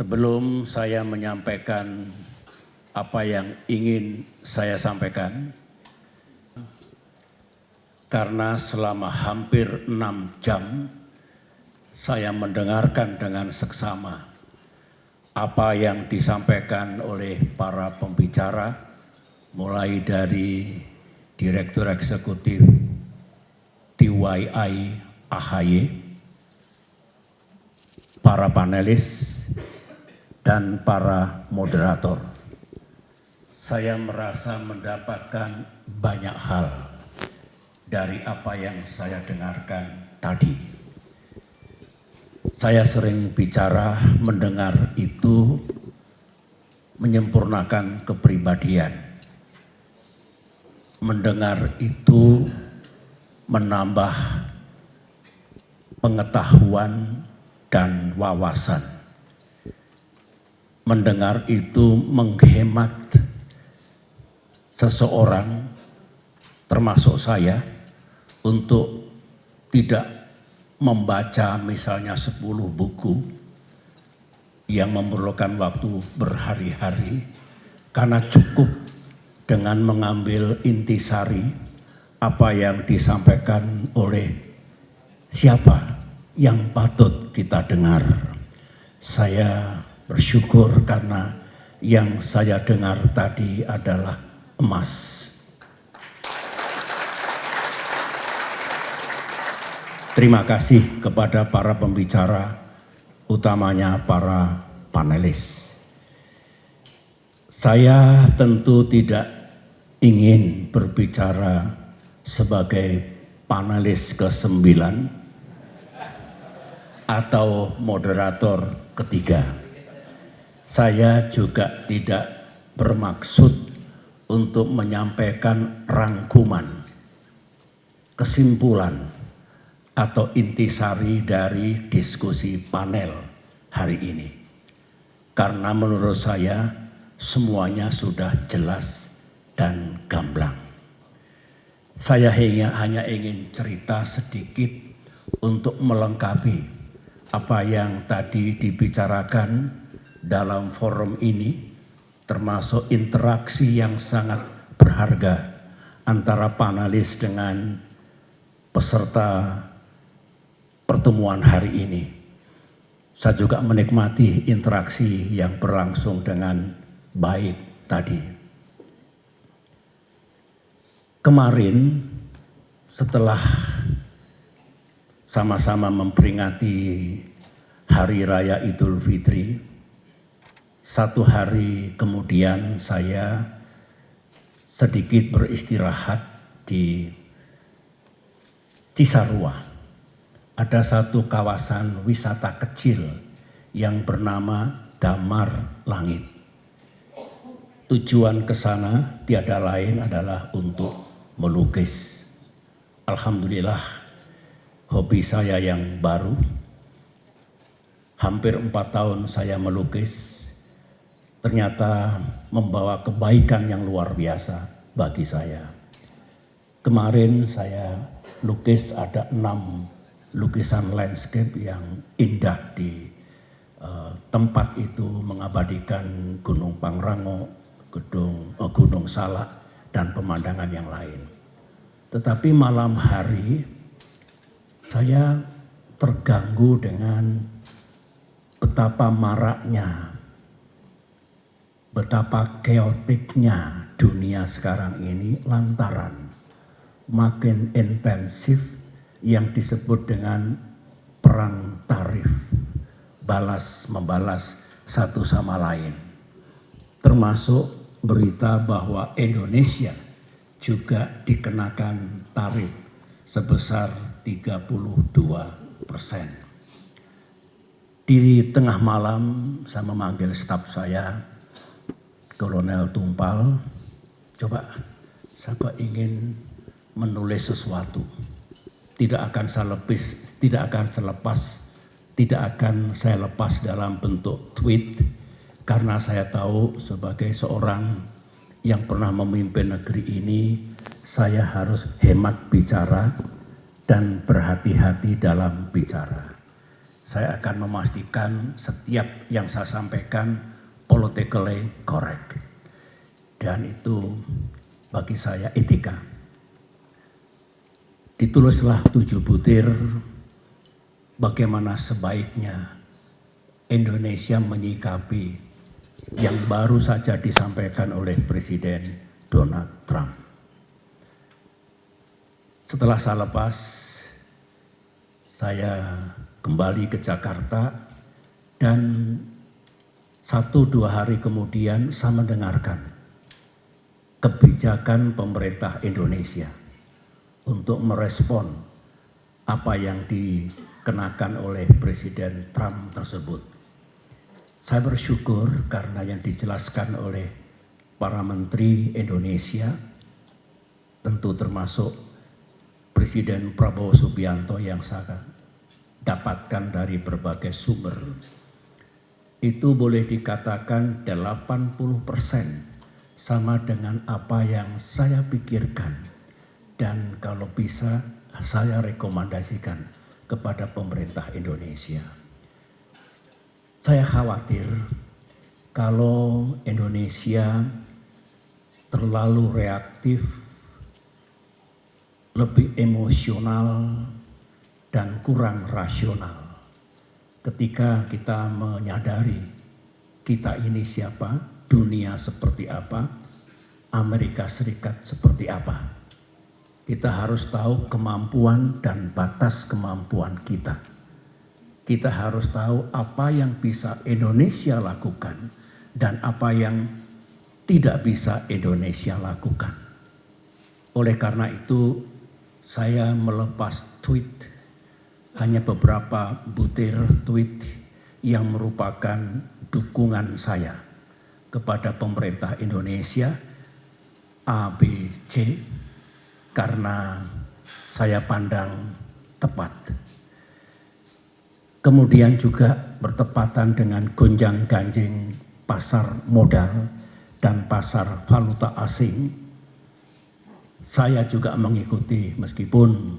Sebelum saya menyampaikan apa yang ingin saya sampaikan, karena selama hampir 6 jam saya mendengarkan dengan seksama apa yang disampaikan oleh para pembicara, mulai dari Direktur Eksekutif TYI AHY, para panelis, dan para moderator. Saya merasa mendapatkan banyak hal dari apa yang saya dengarkan tadi. Saya sering bicara, mendengar itu menyempurnakan kepribadian. Mendengar itu menambah pengetahuan dan wawasan. Mendengar itu menghemat seseorang, termasuk saya, untuk tidak membaca misalnya 10 buku yang memerlukan waktu berhari-hari, karena cukup dengan mengambil intisari apa yang disampaikan oleh siapa yang patut kita dengar. Saya bersyukur karena yang saya dengar tadi adalah emas. Terima kasih kepada para pembicara, utamanya para panelis. Saya tentu tidak ingin berbicara sebagai panelis ke-9 atau moderator ketiga. Saya juga tidak bermaksud untuk menyampaikan rangkuman, kesimpulan, atau intisari dari diskusi panel hari ini. Karena menurut saya semuanya sudah jelas dan gamblang. Saya hanya ingin cerita sedikit untuk melengkapi apa yang tadi dibicarakan dalam forum ini, termasuk interaksi yang sangat berharga antara panelis dengan peserta pertemuan hari ini. Saya juga menikmati interaksi yang berlangsung dengan baik tadi. Kemarin setelah sama-sama memperingati Hari Raya Idul Fitri, 1 hari kemudian saya sedikit beristirahat di Cisarua. Ada satu kawasan wisata kecil yang bernama Damar Langit. Tujuan ke sana tiada lain adalah untuk melukis. Alhamdulillah, hobi saya yang baru. Hampir 4 tahun saya melukis, ternyata membawa kebaikan yang luar biasa bagi saya. Kemarin saya lukis ada 6 lukisan landscape yang indah di tempat itu, mengabadikan Gunung Pangrango, Gunung Salak, dan pemandangan yang lain. Tetapi malam hari saya terganggu dengan betapa maraknya, betapa keotiknya dunia sekarang ini lantaran makin intensif yang disebut dengan perang tarif, balas membalas satu sama lain. Termasuk berita bahwa Indonesia juga dikenakan tarif sebesar 32%. Di tengah malam saya memanggil staf saya, Kolonel Tumpal, coba saya ingin menulis sesuatu. Tidak akan saya lepas dalam bentuk tweet, karena saya tahu sebagai seorang yang pernah memimpin negeri ini, saya harus hemat bicara dan berhati-hati dalam bicara. saya akan memastikan setiap yang saya sampaikan politically correct. Dan itu bagi saya etika. Ditulislah 7 butir bagaimana sebaiknya Indonesia menyikapi yang baru saja disampaikan oleh Presiden Donald Trump. Setelah saya lepas, saya kembali ke Jakarta dan 1-2 hari kemudian saya mendengarkan kebijakan pemerintah Indonesia untuk merespon apa yang dikenakan oleh Presiden Trump tersebut. Saya bersyukur karena yang dijelaskan oleh para menteri Indonesia, tentu termasuk Presiden Prabowo Subianto yang saya dapatkan dari berbagai sumber, itu boleh dikatakan 80% sama dengan apa yang saya pikirkan, dan kalau bisa saya rekomendasikan kepada pemerintah Indonesia. Saya khawatir kalau Indonesia terlalu reaktif, lebih emosional dan kurang rasional ketika kita menyadari kita ini siapa, dunia seperti apa, Amerika Serikat seperti apa. Kita harus tahu kemampuan dan batas kemampuan kita. Kita harus tahu apa yang bisa Indonesia lakukan dan apa yang tidak bisa Indonesia lakukan. Oleh karena itu, saya melepas tweet, hanya beberapa butir tweet yang merupakan dukungan saya kepada pemerintah Indonesia A, B, C, karena saya pandang tepat. Kemudian juga bertepatan dengan gonjang-ganjing pasar modal dan pasar valuta asing. Saya juga mengikuti, meskipun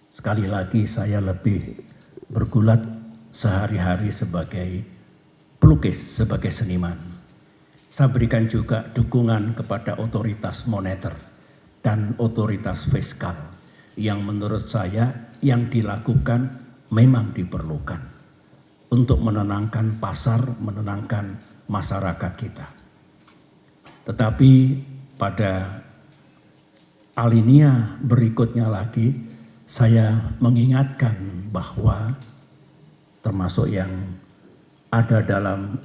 sekali lagi saya lebih bergulat sehari-hari sebagai pelukis, sebagai seniman. Saya berikan juga dukungan kepada otoritas moneter dan otoritas fiskal yang menurut saya yang dilakukan memang diperlukan untuk menenangkan pasar, menenangkan masyarakat kita. Tetapi pada alinea berikutnya lagi, saya mengingatkan bahwa termasuk yang ada dalam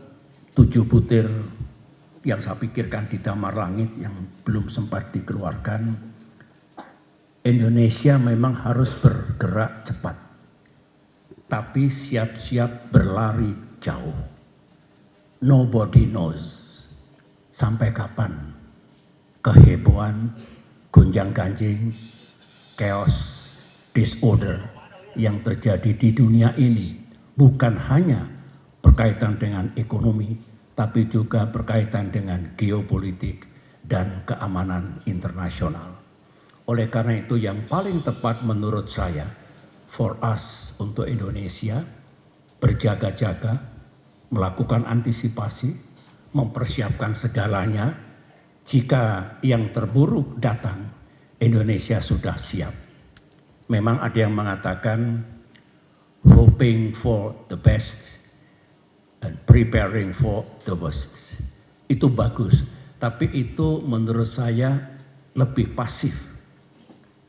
7 butir yang saya pikirkan di damar langit yang belum sempat dikeluarkan, Indonesia memang harus bergerak cepat, tapi siap-siap berlari jauh. Nobody knows sampai kapan kehebohan, gonjang-ganjing, chaos, disorder yang terjadi di dunia ini bukan hanya berkaitan dengan ekonomi, tapi juga berkaitan dengan geopolitik dan keamanan internasional. Oleh karena itu yang paling tepat menurut saya, for us, untuk Indonesia, berjaga-jaga, melakukan antisipasi, mempersiapkan segalanya. Jika yang terburuk datang, Indonesia sudah siap. Memang ada yang mengatakan hoping for the best and preparing for the worst. Itu bagus, tapi itu menurut saya lebih pasif.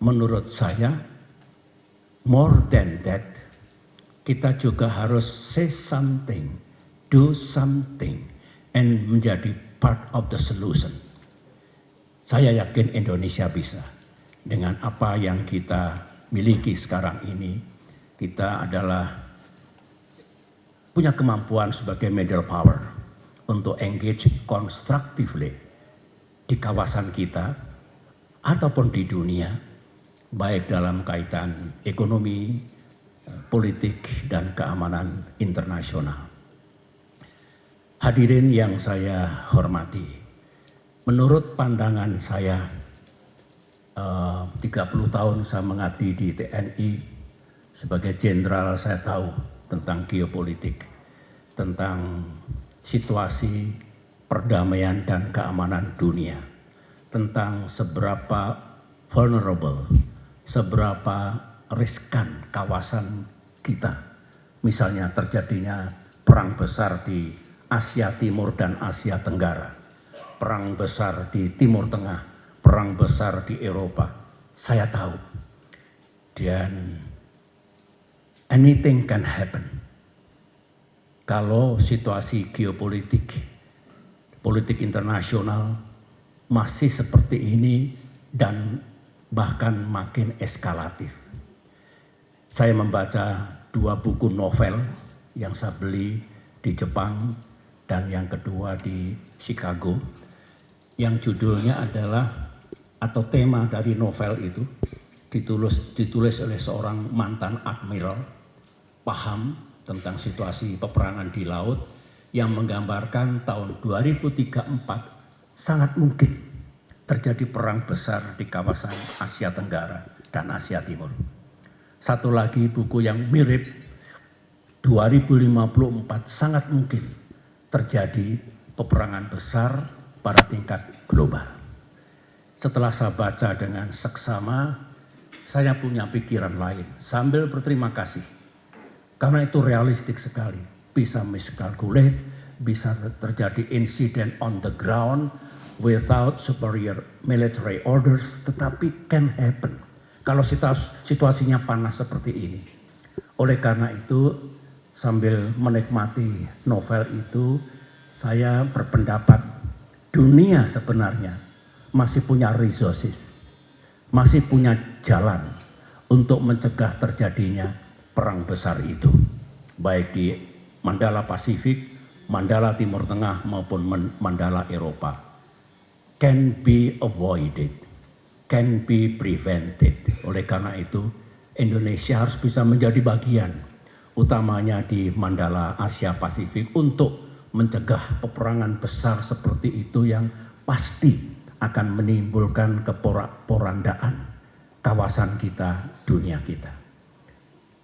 Menurut saya, more than that, kita juga harus say something, do something, and menjadi part of the solution. Saya yakin Indonesia bisa. Dengan apa yang kita miliki sekarang ini, kita adalah punya kemampuan sebagai middle power untuk engage constructively di kawasan kita ataupun di dunia, baik dalam kaitan ekonomi, politik, dan keamanan internasional. Hadirin yang saya hormati, menurut pandangan saya, 30 tahun saya mengabdi di TNI, sebagai jenderal saya tahu tentang geopolitik, tentang situasi perdamaian dan keamanan dunia, tentang seberapa vulnerable, seberapa riskan kawasan kita. Misalnya terjadinya perang besar di Asia Timur dan Asia Tenggara, perang besar di Timur Tengah, perang besar di Eropa. Saya tahu, dan anything can happen. Kalau situasi geopolitik, politik internasional masih seperti ini dan bahkan makin eskalatif. Saya membaca 2 buku novel yang saya beli di Jepang dan yang kedua di Chicago, yang judulnya adalah, atau tema dari novel itu ditulis oleh seorang mantan admiral, paham tentang situasi peperangan di laut, yang menggambarkan tahun 2034 sangat mungkin terjadi perang besar di kawasan Asia Tenggara dan Asia Timur. Satu lagi buku yang mirip, 2054 sangat mungkin terjadi peperangan besar pada tingkat global. Setelah saya baca dengan seksama, saya punya pikiran lain sambil berterima kasih. Karena itu realistik sekali, bisa miscalculate, bisa terjadi insiden on the ground without superior military orders, tetapi can happen kalau situasinya panas seperti ini. Oleh karena itu, sambil menikmati novel itu, saya berpendapat dunia sebenarnya masih punya resources, masih punya jalan untuk mencegah terjadinya perang besar itu, baik di Mandala Pasifik, Mandala Timur Tengah maupun Mandala Eropa. Can be avoided, can be prevented. Oleh karena itu, Indonesia harus bisa menjadi bagian, utamanya di Mandala Asia Pasifik, untuk mencegah peperangan besar seperti itu yang pasti akan menimbulkan keporak-porandaan kawasan kita, dunia kita.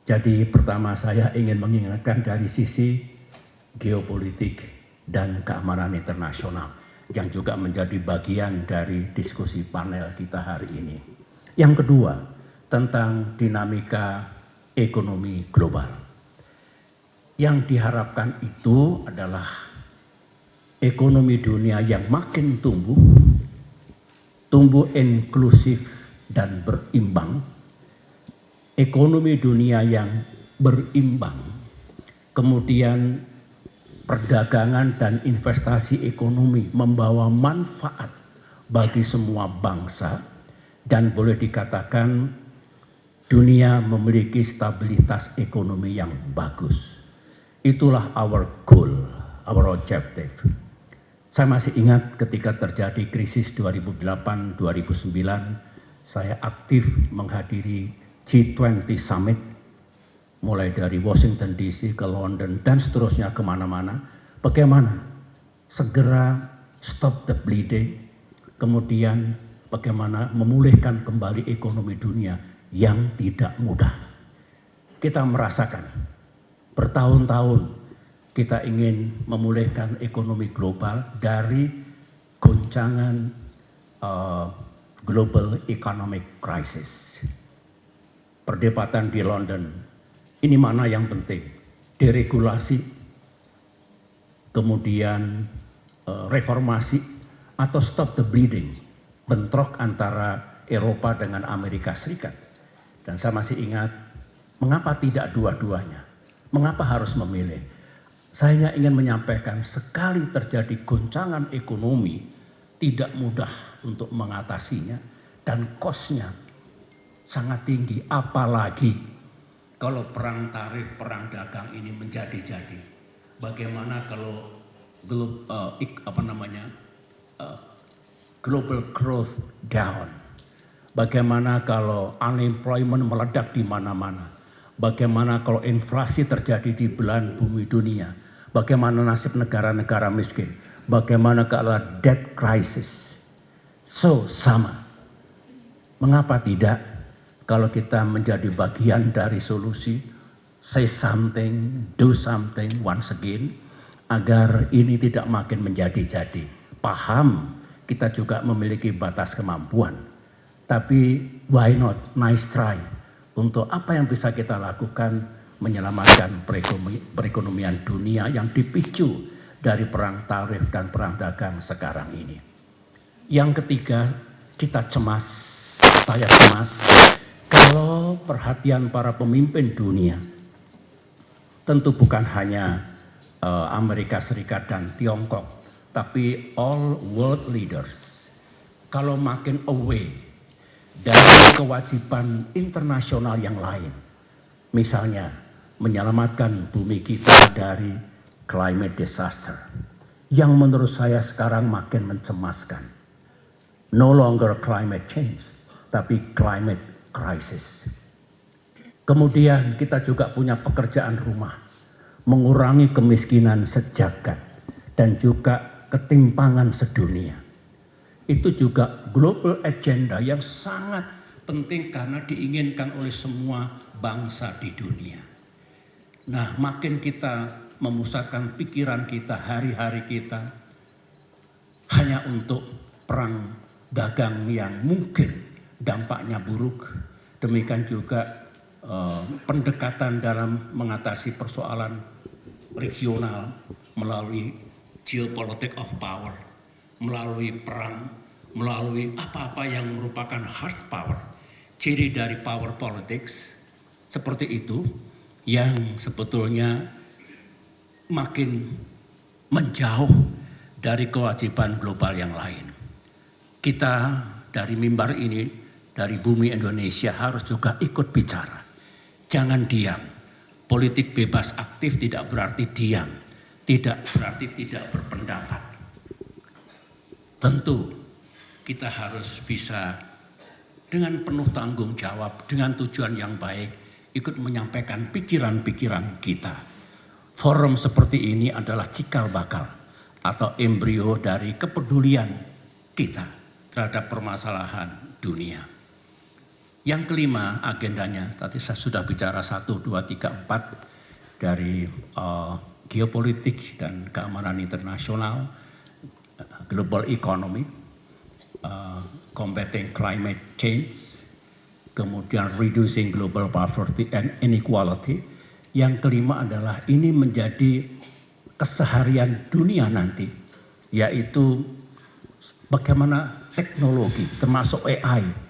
Jadi pertama saya ingin mengingatkan dari sisi geopolitik dan keamanan internasional yang juga menjadi bagian dari diskusi panel kita hari ini. Yang kedua, tentang dinamika ekonomi global. Yang diharapkan itu adalah ekonomi dunia yang makin tumbuh inklusif dan berimbang, ekonomi dunia yang berimbang, kemudian perdagangan dan investasi ekonomi membawa manfaat bagi semua bangsa, dan boleh dikatakan dunia memiliki stabilitas ekonomi yang bagus. Itulah our goal, our objective. Saya masih ingat ketika terjadi krisis 2008-2009, saya aktif menghadiri G20 Summit, mulai dari Washington DC ke London dan seterusnya kemana-mana. Bagaimana segera stop the bleeding, kemudian bagaimana memulihkan kembali ekonomi dunia yang tidak mudah. Kita merasakan bertahun-tahun kita ingin memulihkan ekonomi global dari goncangan global economic crisis. Perdebatan di London, ini mana yang penting? Deregulasi, kemudian reformasi, atau stop the bleeding, bentrok antara Eropa dengan Amerika Serikat. Dan saya masih ingat, mengapa tidak dua-duanya? Mengapa harus memilih? Saya hanya ingin menyampaikan, sekali terjadi goncangan ekonomi, tidak mudah untuk mengatasinya, dan cost-nya sangat tinggi. Apalagi kalau perang tarif, perang dagang ini menjadi-jadi. Bagaimana kalau global growth down? Bagaimana kalau unemployment meledak di mana-mana? Bagaimana kalau inflasi terjadi di belahan bumi dunia? Bagaimana nasib negara-negara miskin? Bagaimana kalau debt crisis? So, sama. Mengapa tidak kalau kita menjadi bagian dari solusi say something, do something once again, agar ini tidak makin menjadi-jadi. Paham kita juga memiliki batas kemampuan, tapi why not, nice try, untuk apa yang bisa kita lakukan menyelamatkan perekonomian dunia yang dipicu dari perang tarif dan perang dagang sekarang ini. Yang ketiga, kita cemas, saya cemas, kalau perhatian para pemimpin dunia, tentu bukan hanya Amerika Serikat dan Tiongkok, tapi all world leaders, kalau makin away dari kewajiban internasional yang lain, misalnya menyelamatkan bumi kita dari climate disaster, yang menurut saya sekarang makin mencemaskan. No longer climate change, tapi climate crisis. Kemudian kita juga punya pekerjaan rumah, mengurangi kemiskinan sejagat dan juga ketimpangan sedunia. Itu juga global agenda yang sangat penting karena diinginkan oleh semua bangsa di dunia. Nah, makin kita memusatkan pikiran kita, hari-hari kita hanya untuk perang dagang yang mungkin dampaknya buruk, demikian juga pendekatan dalam mengatasi persoalan regional melalui geopolitik of power, melalui perang, melalui apa-apa yang merupakan hard power, ciri dari power politics seperti itu yang sebetulnya makin menjauh dari kewajiban global yang lain. Kita dari mimbar ini, dari bumi Indonesia harus juga ikut bicara. Jangan diam. Politik bebas aktif tidak berarti diam, tidak berarti tidak berpendapat. Tentu kita harus bisa dengan penuh tanggung jawab, dengan tujuan yang baik, ikut menyampaikan pikiran-pikiran kita. Forum seperti ini adalah cikal bakal atau embrio dari kepedulian kita terhadap permasalahan dunia. Yang kelima agendanya, tadi saya sudah bicara 1, 2, 3, 4 dari geopolitik dan keamanan internasional, global economy, combating climate change, kemudian reducing global poverty and inequality. Yang kelima adalah ini menjadi keseharian dunia nanti, yaitu bagaimana teknologi termasuk AI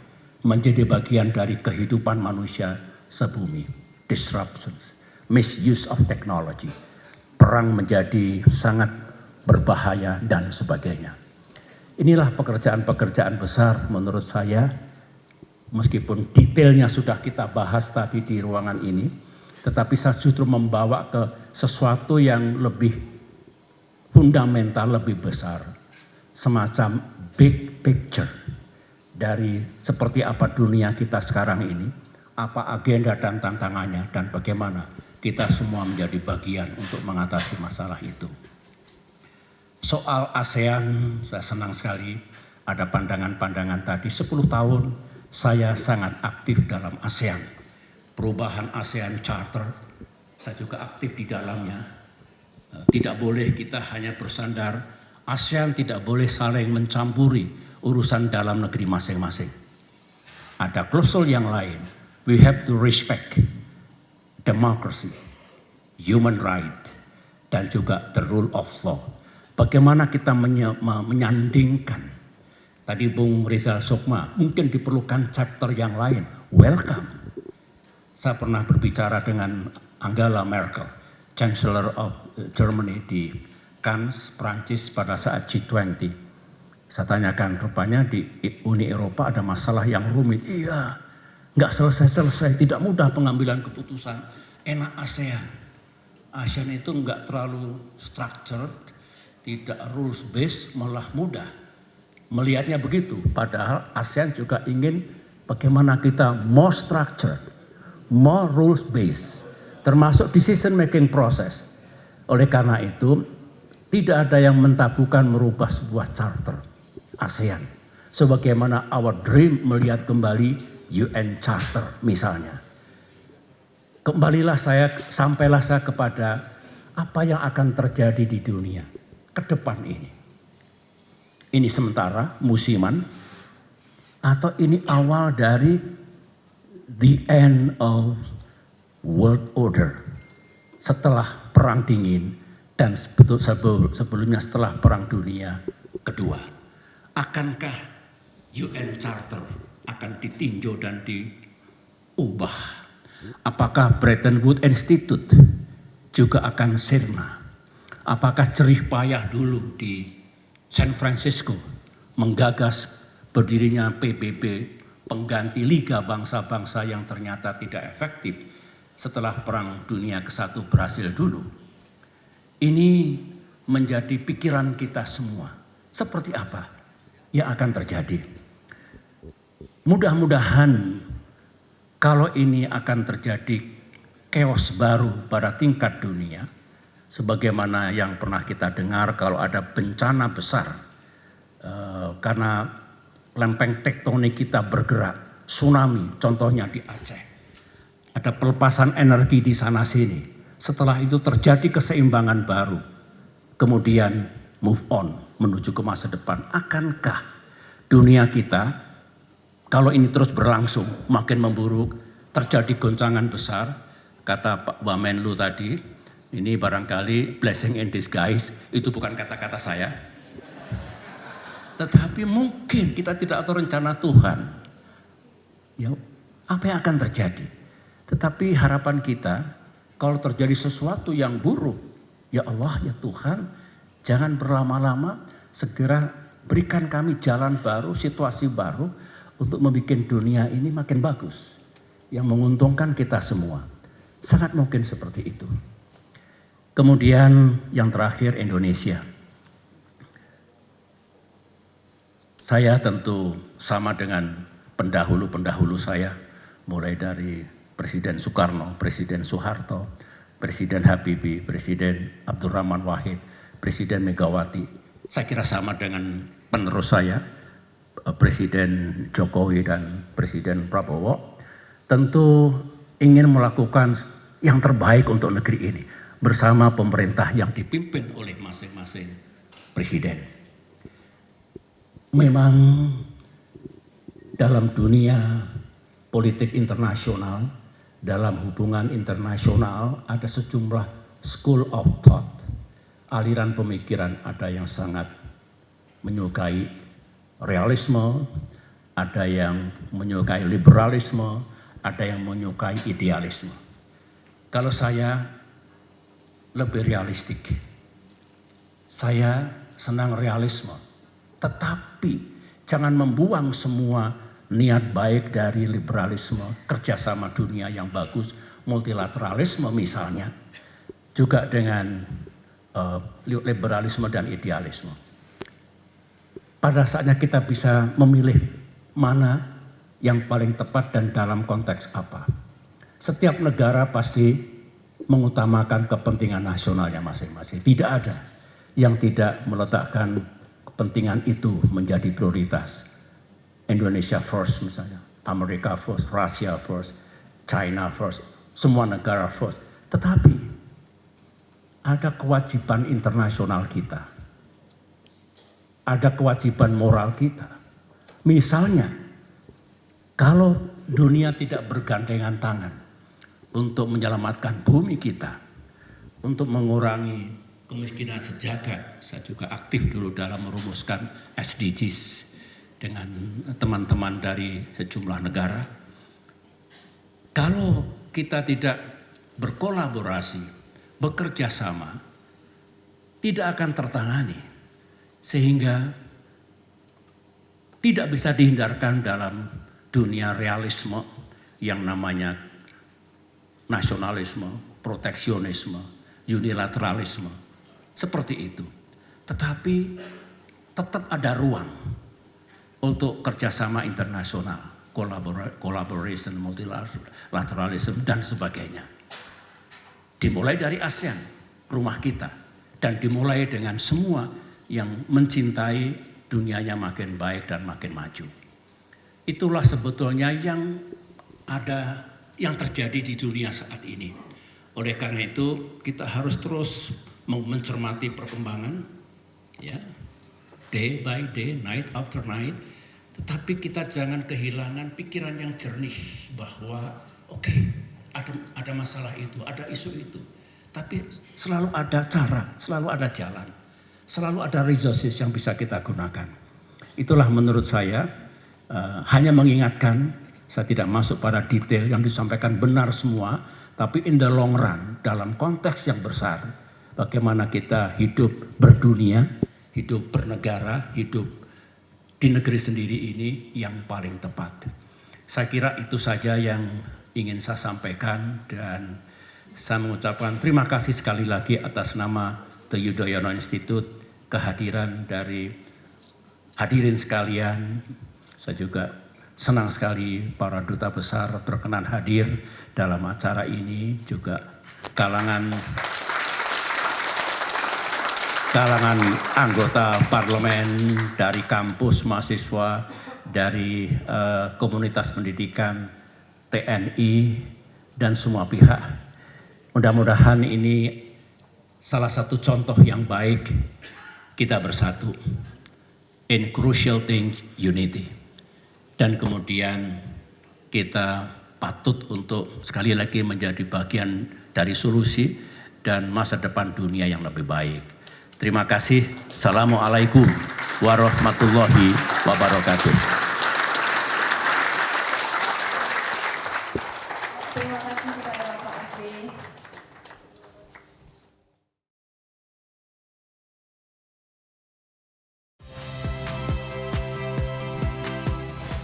menjadi bagian dari kehidupan manusia sebumi. Disruptions, misuse of technology, perang menjadi sangat berbahaya dan sebagainya. Inilah pekerjaan-pekerjaan besar menurut saya, meskipun detailnya sudah kita bahas tadi di ruangan ini, tetapi saya justru membawa ke sesuatu yang lebih fundamental, lebih besar, semacam big picture dari seperti apa dunia kita sekarang ini, apa agenda dan tantangannya, dan bagaimana kita semua menjadi bagian untuk mengatasi masalah itu. Soal ASEAN, saya senang sekali ada pandangan-pandangan tadi. 10 tahun saya sangat aktif dalam ASEAN. Perubahan ASEAN Charter, saya juga aktif di dalamnya. Tidak boleh kita hanya bersandar, ASEAN tidak boleh saling mencampuri urusan dalam negeri masing-masing. Ada klausul yang lain. We have to respect democracy, human right, dan juga the rule of law. Bagaimana kita menyandingkan. Tadi Bung Rizal Sukma, mungkin diperlukan chapter yang lain. Welcome. Saya pernah berbicara dengan Angela Merkel, Chancellor of Germany di Cannes, Prancis pada saat G20. Saya tanyakan, rupanya di Uni Eropa ada masalah yang rumit. Iya, nggak selesai-selesai, tidak mudah pengambilan keputusan. Enak ASEAN. ASEAN itu nggak terlalu structured, tidak rules based, malah mudah. Melihatnya begitu, padahal ASEAN juga ingin bagaimana kita more structured, more rules based, termasuk decision making process. Oleh karena itu, tidak ada yang mentabukan merubah sebuah charter ASEAN. Sebagaimana our dream melihat kembali UN Charter misalnya. sampailah saya kepada apa yang akan terjadi di dunia ke depan ini. Ini sementara, musiman, atau ini awal dari the end of world order. Setelah perang dingin dan sebelumnya setelah perang dunia kedua. Akankah UN Charter akan ditinjau dan diubah? Apakah Bretton Woods Institute juga akan sirna? Apakah jerih payah dulu di San Francisco menggagas berdirinya PBB, pengganti Liga Bangsa-Bangsa yang ternyata tidak efektif setelah Perang Dunia ke-1 berhasil dulu? Ini menjadi pikiran kita semua. Seperti apa yang akan terjadi? Mudah-mudahan kalau ini akan terjadi chaos baru pada tingkat dunia, sebagaimana yang pernah kita dengar kalau ada bencana besar karena lempeng tektonik kita bergerak, tsunami contohnya di Aceh, ada pelepasan energi di sana sini, setelah itu terjadi keseimbangan baru, kemudian move on menuju ke masa depan. Akankah dunia kita kalau ini terus berlangsung makin memburuk, terjadi goncangan besar? Kata Pak Wamenlu tadi, ini barangkali blessing in disguise, itu bukan kata-kata saya. Tetapi mungkin kita tidak tahu rencana Tuhan. Ya, apa yang akan terjadi? Tetapi harapan kita, kalau terjadi sesuatu yang buruk, ya Allah, ya Tuhan, jangan berlama-lama, segera berikan kami jalan baru, situasi baru, untuk membuat dunia ini makin bagus, yang menguntungkan kita semua. Sangat mungkin seperti itu. Kemudian yang terakhir, Indonesia. Saya tentu sama dengan pendahulu-pendahulu saya, mulai dari Presiden Soekarno, Presiden Soeharto, Presiden Habibie, Presiden Abdurrahman Wahid, Presiden Megawati. Saya kira sama dengan penerus saya, Presiden Jokowi dan Presiden Prabowo, tentu ingin melakukan yang terbaik untuk negeri ini bersama pemerintah yang dipimpin oleh masing-masing presiden. Memang dalam dunia politik internasional, dalam hubungan internasional ada sejumlah school of thought, aliran pemikiran, ada yang sangat menyukai realisme, ada yang menyukai liberalisme, ada yang menyukai idealisme. Kalau saya lebih realistik, saya senang realisme, tetapi jangan membuang semua niat baik dari liberalisme, kerjasama dunia yang bagus, multilateralisme misalnya, juga dengan liberalisme dan idealisme. Pada saatnya kita bisa memilih mana yang paling tepat dan dalam konteks apa. Setiap negara pasti mengutamakan kepentingan nasionalnya masing-masing. Tidak ada yang tidak meletakkan kepentingan itu menjadi prioritas. Indonesia first misalnya, Amerika first, Russia first, China first, semua negara first. Tetapi ada kewajiban internasional kita. Ada kewajiban moral kita. Misalnya, kalau dunia tidak bergandengan tangan untuk menyelamatkan bumi kita, untuk mengurangi kemiskinan sejagat. Saya juga aktif dulu dalam merumuskan SDGs dengan teman-teman dari sejumlah negara. Kalau kita tidak berkolaborasi, bekerja sama, tidak akan tertangani. Sehingga tidak bisa dihindarkan dalam dunia realisme yang namanya nasionalisme, proteksionisme, unilateralisme. Seperti itu. Tetapi tetap ada ruang untuk kerjasama internasional, collaboration, multilateralism, dan sebagainya. Dimulai dari ASEAN, rumah kita, dan dimulai dengan semua yang mencintai dunianya makin baik dan makin maju. Itulah sebetulnya yang ada yang terjadi di dunia saat ini. Oleh karena itu kita harus terus mencermati perkembangan, ya, day by day, night after night. Tetapi kita jangan kehilangan pikiran yang jernih bahwa oke, ada masalah itu, ada isu itu. Tapi selalu ada cara, selalu ada jalan, selalu ada resources yang bisa kita gunakan. Itulah menurut saya hanya mengingatkan, saya tidak masuk pada detail yang disampaikan benar semua, tapi in the long run, dalam konteks yang besar, bagaimana kita hidup berdunia, hidup bernegara, hidup di negeri sendiri ini yang paling tepat. Saya kira itu saja yang ingin saya sampaikan, dan saya mengucapkan terima kasih sekali lagi atas nama The Yudhoyono Institute, kehadiran dari hadirin sekalian. Saya juga senang sekali para duta besar berkenan hadir dalam acara ini, juga kalangan anggota parlemen dari kampus, mahasiswa, dari komunitas pendidikan, TNI, dan semua pihak. Mudah-mudahan ini salah satu contoh yang baik kita bersatu. In crucial thing, unity. Dan kemudian kita patut untuk sekali lagi menjadi bagian dari solusi dan masa depan dunia yang lebih baik. Terima kasih. Assalamualaikum warahmatullahi wabarakatuh. Terima kasih kepada Bapak Asri.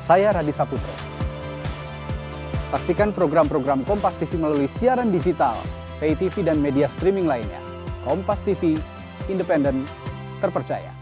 Saya Radhi Saputro. Saksikan program-program Kompas TV melalui siaran digital, pay TV dan media streaming lainnya. Kompas TV, independen, terpercaya.